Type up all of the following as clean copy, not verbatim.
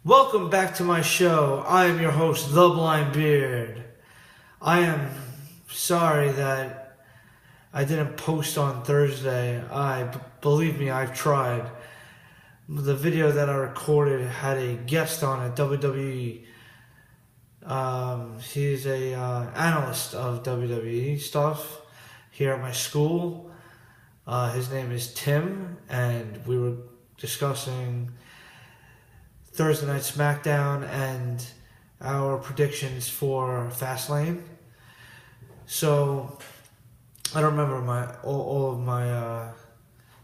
Welcome back to my show. I am your host, The Blind Beard. I am sorry that I didn't post on Thursday. Believe me, I've tried. The video that I recorded had a guest on it, WWE. He's a analyst of WWE stuff here at my school. His name is Tim, and we were discussing Thursday Night SmackDown and our predictions for Fastlane. So I don't remember all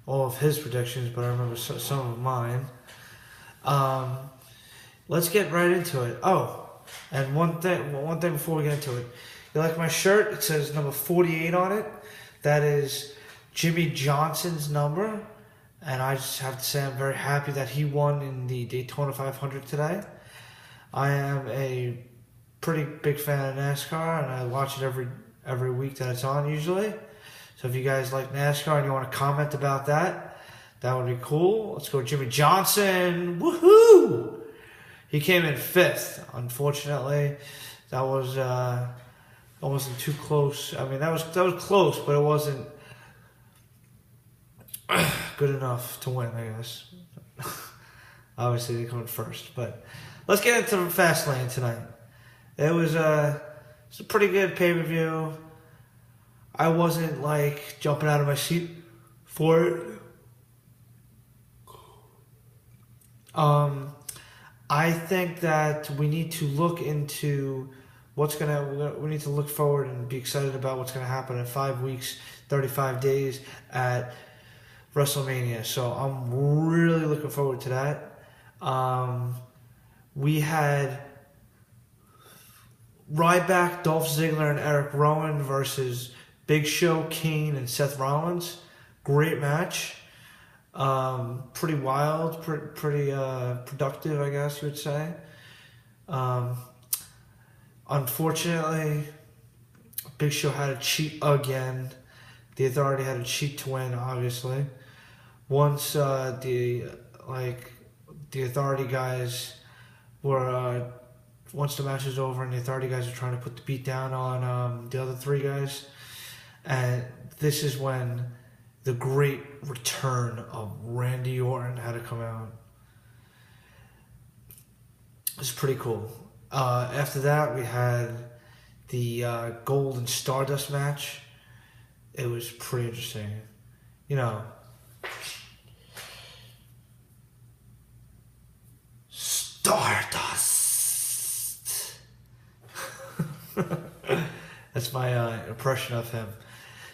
of his predictions, but I remember some of mine. Let's get right into it. Oh, and one thing before we get into it. You like my shirt? It says number 48 on it. That is Jimmy Johnson's number. And I just have to say I'm very happy that he won in the Daytona 500 today. I am a pretty big fan of NASCAR, and I watch it every week that it's on usually. So if you guys like NASCAR and you want to comment about that, that would be cool. Let's go Jimmy Johnson. Woohoo! He came in 5th. Unfortunately, that wasn't too close. I mean, that was close, but it wasn't good enough to win, I guess. Obviously, they come in first. But let's get into Fastlane tonight. It was a pretty good pay-per-view. I wasn't, jumping out of my seat for it. I think that we need to look into we need to look forward and be excited about what's going to happen in 5 weeks, 35 days at WrestleMania. So I'm really looking forward to that. We had Ryback, Dolph Ziggler, and Eric Rowan versus Big Show, Kane, and Seth Rollins. Great match. Pretty wild, pretty productive, I guess you would say. Unfortunately, Big Show had to cheat again. The Authority had to cheat to win, obviously. Once the Authority guys were once the match was over and the Authority guys were trying to put the beat down on the other 3 guys, and this is when the great return of Randy Orton had to come out. It was pretty cool. After that, we had the Gold and Stardust match. It was pretty interesting. Stardust. That's my impression of him.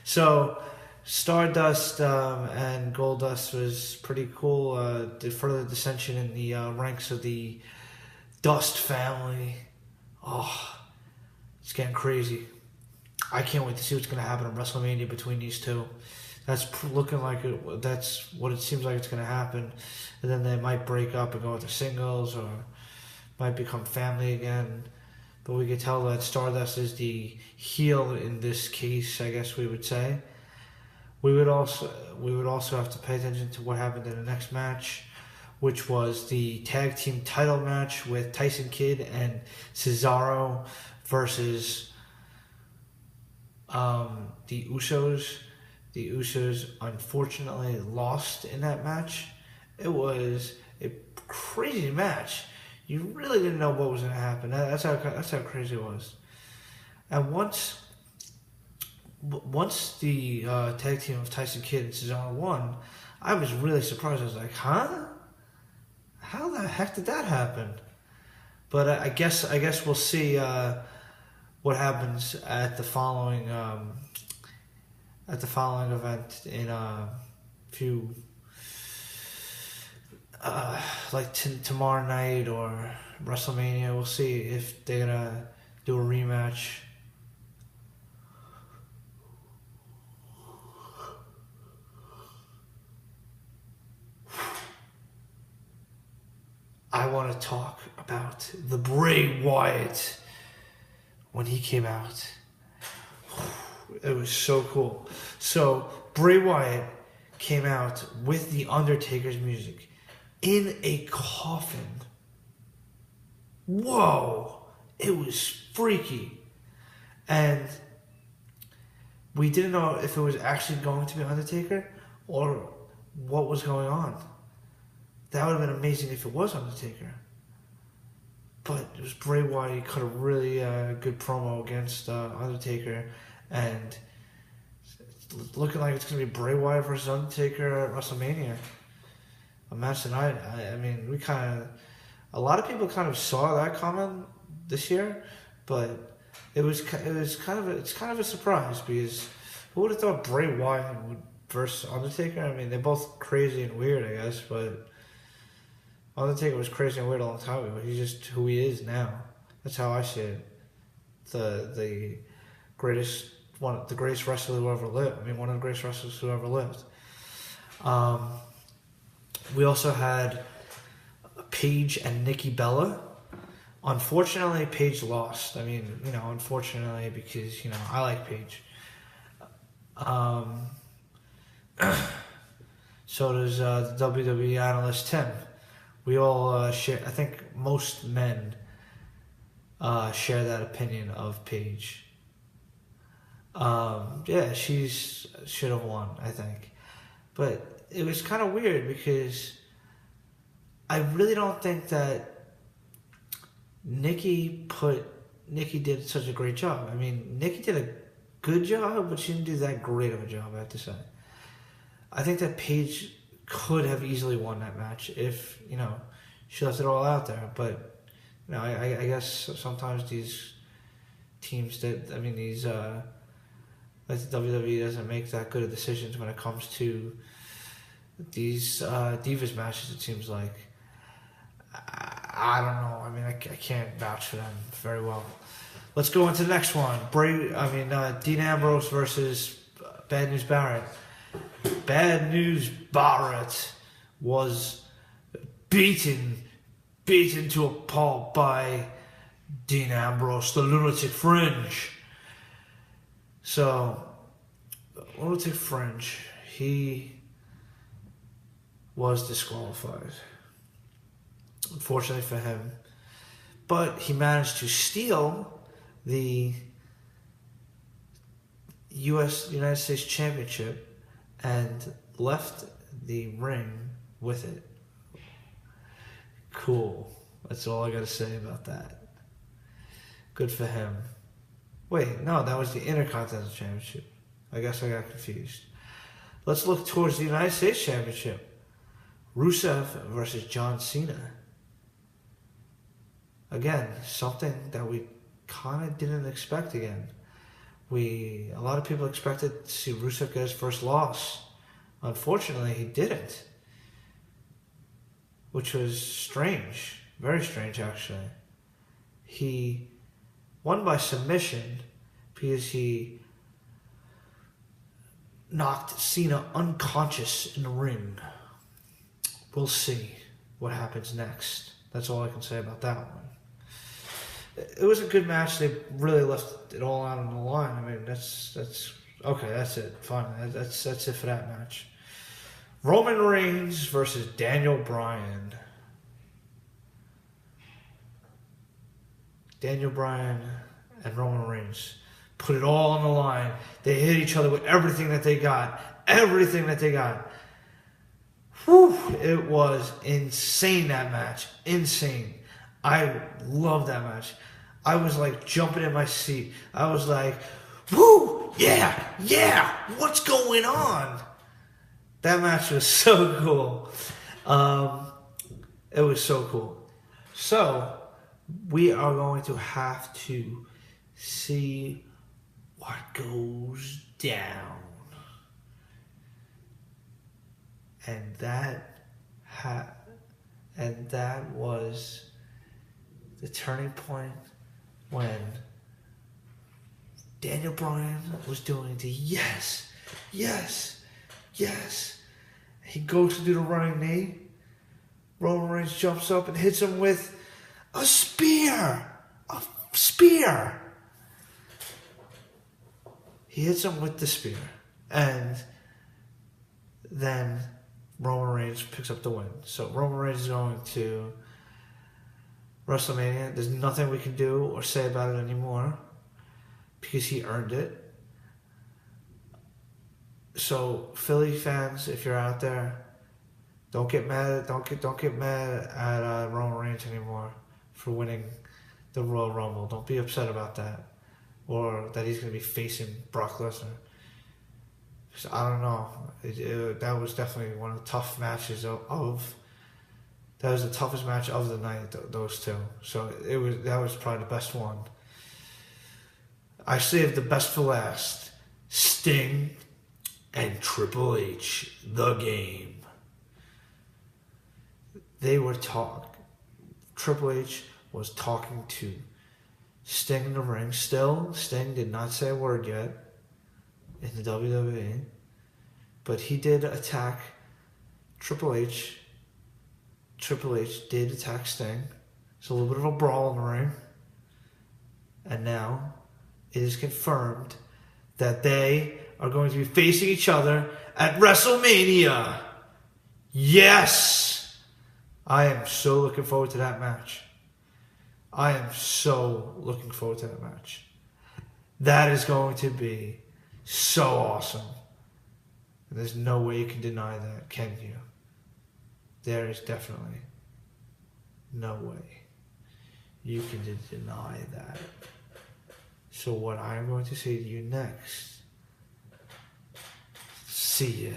So, Stardust and Goldust was pretty cool. The further dissension in the ranks of the Dust family. Oh, it's getting crazy. I can't wait to see what's going to happen in WrestleMania between these two. That's looking like that's what it seems like it's going to happen. And then they might break up and go into singles or might become family again. But we could tell that Stardust is the heel in this case, I guess we would say. We would also have to pay attention to what happened in the next match, which was the tag team title match with Tyson Kidd and Cesaro versus the Usos. The Usos unfortunately lost in that match. It was a crazy match. You really didn't know what was going to happen. That's how crazy it was. And once the tag team of Tyson Kidd and Cesaro won, I was really surprised. I was like, huh? How the heck did that happen? But I guess we'll see what happens at the following event in a few, tomorrow night or WrestleMania. We'll see if they're gonna do a rematch. I want to talk about the Bray Wyatt when he came out. It was so cool. So Bray Wyatt came out with The Undertaker's music in a coffin. whoa, it was freaky. And we didn't know if it was actually going to be Undertaker or what was going on. That would have been amazing if it was Undertaker. But it was Bray Wyatt. He cut a really good promo against Undertaker. And it's looking like it's going to be Bray Wyatt versus Undertaker at WrestleMania. A match tonight. I mean, a lot of people kind of saw that coming this year, but it's kind of a surprise, because who would have thought Bray Wyatt would versus Undertaker? I mean, they're both crazy and weird, I guess, but Undertaker was crazy and weird a long time ago. He's just who he is now. That's how I see it. The greatest wrestler who ever lived. I mean, one of the greatest wrestlers who ever lived. We also had Paige and Nikki Bella. Unfortunately, Paige lost. I mean, unfortunately, because, I like Paige. So does the WWE analyst Tim. We all share, I think most men share that opinion of Paige. Yeah, should have won, I think. But it was kind of weird, because I really don't think that Nikki did such a great job. I mean, Nikki did a good job, but she didn't do that great of a job, I have to say. I think that Paige could have easily won that match if, she left it all out there. But, I guess sometimes these teams like the WWE doesn't make that good of decisions when it comes to these Divas matches, it seems like. I don't know. I mean, I can't vouch for them very well. Let's go into the next one. Dean Ambrose versus Bad News Barrett. Bad News Barrett was beaten to a pulp by Dean Ambrose, the Lunatic Fringe. So, Lunatic Fringe, he was disqualified, unfortunately for him. But he managed to steal the United States Championship and left the ring with it. Cool. That's all I gotta say about that. Good for him. Wait, no, that was the Intercontinental Championship. I guess I got confused. Let's look towards the United States Championship. Rusev versus John Cena. Again, something that we kind of didn't expect again. A lot of people expected to see Rusev get his first loss. Unfortunately, he didn't. Which was strange. Very strange, actually. He won by submission because he knocked Cena unconscious in the ring. We'll see what happens next. That's all I can say about that one. It was a good match. They really left it all out on the line. I mean, that's okay. That's it. Fine. That's it for that match. Roman Reigns versus Daniel Bryan. Daniel Bryan and Roman Reigns put it all on the line. They hit each other with everything that they got. Everything that they got. Whew, it was insane, that match. Insane. I love that match. I was like jumping in my seat. I was like, woo, yeah, what's going on? That match was so cool. It was so cool. So, we are going to have to see what goes down. And that was the turning point when Daniel Bryan was doing the yes. He goes to do the running knee. Roman Reigns jumps up and hits him with a spear. He hits him with the spear. And then Roman Reigns picks up the win. So Roman Reigns is going to WrestleMania. There's nothing we can do or say about it anymore because he earned it. So Philly fans, if you're out there, don't get mad. Don't get mad at Roman Reigns anymore for winning the Royal Rumble. Don't be upset about that, or that he's going to be facing Brock Lesnar. I don't know. That was definitely one of the tough matches of. That was the toughest match of the night. Those two. So that was probably the best one. I saved the best for last. Sting and Triple H, the Game. They were talking. Triple H was talking to Sting in the ring. Still, Sting did not say a word yet in the WWE, but he did attack Triple H. Triple H did attack Sting. It's a little bit of a brawl in the ring. And now it is confirmed that they are going to be facing each other at WrestleMania. Yes! I am so looking forward to that match. I am so looking forward to that match. That is going to be so awesome. And there's no way you can deny that, can you? There is definitely no way you can deny that. So what I'm going to say to you next, see ya.